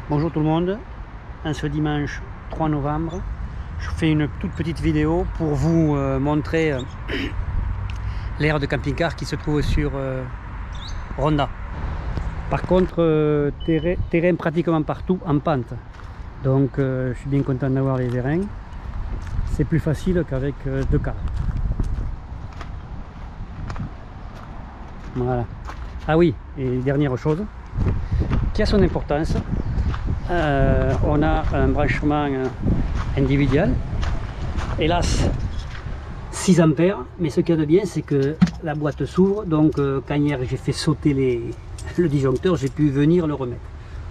Bonjour tout le monde, en ce dimanche 3 novembre, je fais une toute petite vidéo pour vous montrer l'aire de camping-car qui se trouve sur Ronda. Par contre, terrain pratiquement partout en pente, donc je suis bien content d'avoir les vérins. C'est plus facile qu'avec deux cars. Voilà. Ah oui, et dernière chose qui a son importance. On a un branchement individuel, hélas 6 ampères, mais ce qu'il y a de bien c'est que la boîte s'ouvre, donc quand hier j'ai fait sauter le disjoncteur, j'ai pu venir le remettre,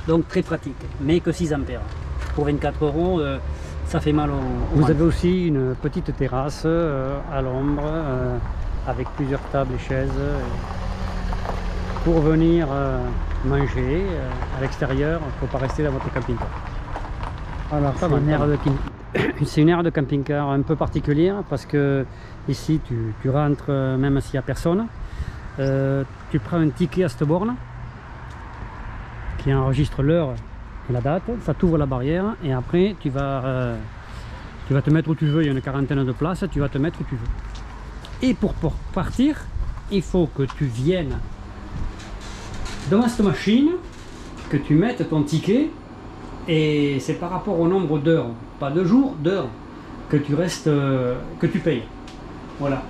donc très pratique, mais que 6 ampères pour 24 €, ça fait mal au Vous avez aussi une petite terrasse à l'ombre avec plusieurs tables et chaises pour venir manger à l'extérieur. Il ne faut pas rester dans votre camping-car. Alors c'est une aire de camping-car un peu particulière parce que ici tu rentres même s'il n'y a personne. Tu prends un ticket à cette borne qui enregistre l'heure et la date, ça t'ouvre la barrière et après tu vas te mettre où tu veux. Il y a une quarantaine de places, tu vas te mettre où tu veux. Et pour partir, il faut que tu viennes devant cette machine, que tu mettes ton ticket, et c'est par rapport au nombre d'heures, pas de jours, d'heures, que tu restes, que tu payes. Voilà.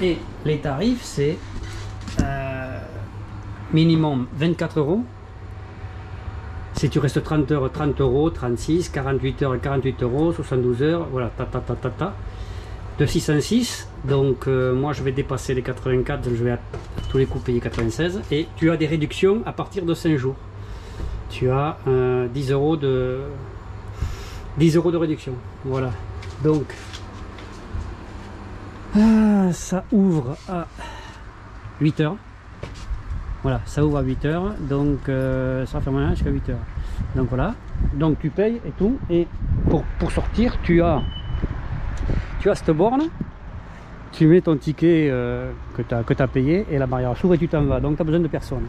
Et les tarifs, c'est minimum 24 €. Si tu restes 30 heures, 30 €, 36, 48 heures, 48 €, 72 heures, voilà, de 6 en 6, donc moi je vais dépasser les 84, je vais à tous les coups payer 96, et tu as des réductions à partir de 5 jours. Tu as 10 € de réduction, voilà. Donc ça ouvre à 8 heures, voilà, ça ouvre à 8 heures, donc ça ferme jusqu'à 8 heures, donc voilà, donc tu payes et tout, et pour sortir tu as cette borne, tu mets ton ticket que tu as payé et la barrière s'ouvre et tu t'en vas, donc tu as besoin de personne.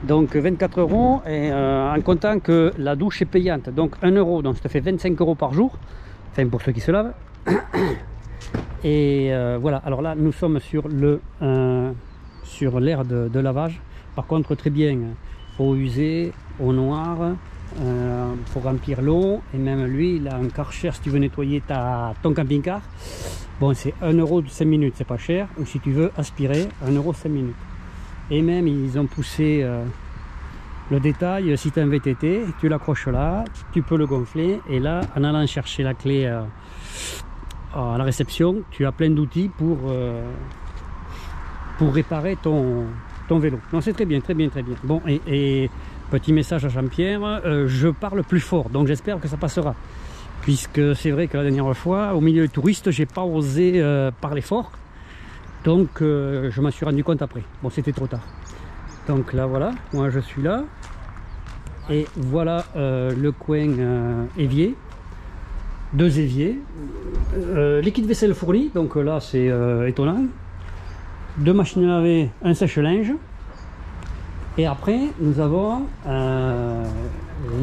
Donc 24 € et en comptant que la douche est payante, donc 1 €, donc ça te fait 25 € par jour, enfin pour ceux qui se lavent. Et voilà, alors là nous sommes sur l'aire de lavage, par contre très bien, eau usée, eau noire, pour remplir l'eau, et même lui il a un Karcher si tu veux nettoyer ton camping-car. Bon, c'est 1 € de 5 minutes, c'est pas cher, ou si tu veux aspirer, 1 € 5 minutes. Et même ils ont poussé le détail, si tu as un VTT, tu l'accroches là, tu peux le gonfler, et là en allant chercher la clé à la réception, tu as plein d'outils pour réparer ton vélo. Donc c'est très bien, très bien, très bien. Bon, et petit message à Jean-Pierre, je parle plus fort, donc j'espère que ça passera. Puisque c'est vrai que la dernière fois, au milieu des touristes, j'ai pas osé parler fort. Donc je m'en suis rendu compte après. Bon, c'était trop tard. Donc là, voilà, moi je suis là. Et voilà le coin évier. 2 éviers. Liquide vaisselle fourni, donc là c'est étonnant. 2 machines à laver, un sèche-linge. Et après, nous avons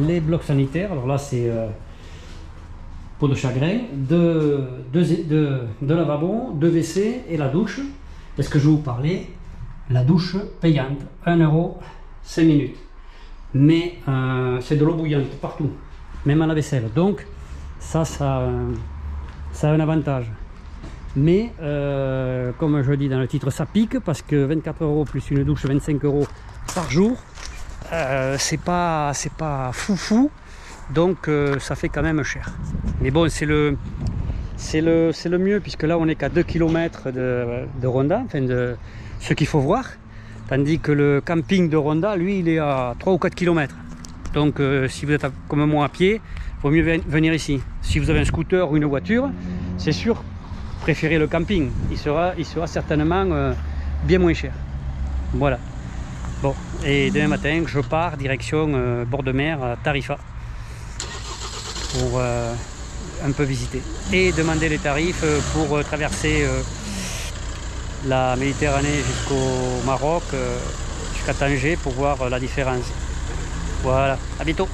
les blocs sanitaires. Alors là, c'est peau de chagrin, de lavabo, 2 WC et la douche. Est-ce que je vais vous parler? La douche payante, 1 € 5 minutes. Mais c'est de l'eau bouillante partout, même à la vaisselle. Donc ça a un avantage. Mais comme je dis dans le titre, ça pique parce que 24 € plus une douche, 25 € par jour, c'est pas foufou. Donc ça fait quand même cher. Mais bon, c'est le mieux, puisque là on est qu'à 2 km de Ronda, enfin de ce qu'il faut voir. Tandis que le camping de Ronda, lui, il est à 3 ou 4 km. Donc si vous êtes comme moi à pied, il vaut mieux venir ici. Si vous avez un scooter ou une voiture, c'est sûr, préférez le camping. Il sera certainement bien moins cher. Voilà. Bon, et demain matin, je pars direction bord de mer à Tarifa pour un peu visiter et demander les tarifs pour traverser la Méditerranée jusqu'au Maroc, jusqu'à Tanger, pour voir la différence. Voilà, à bientôt.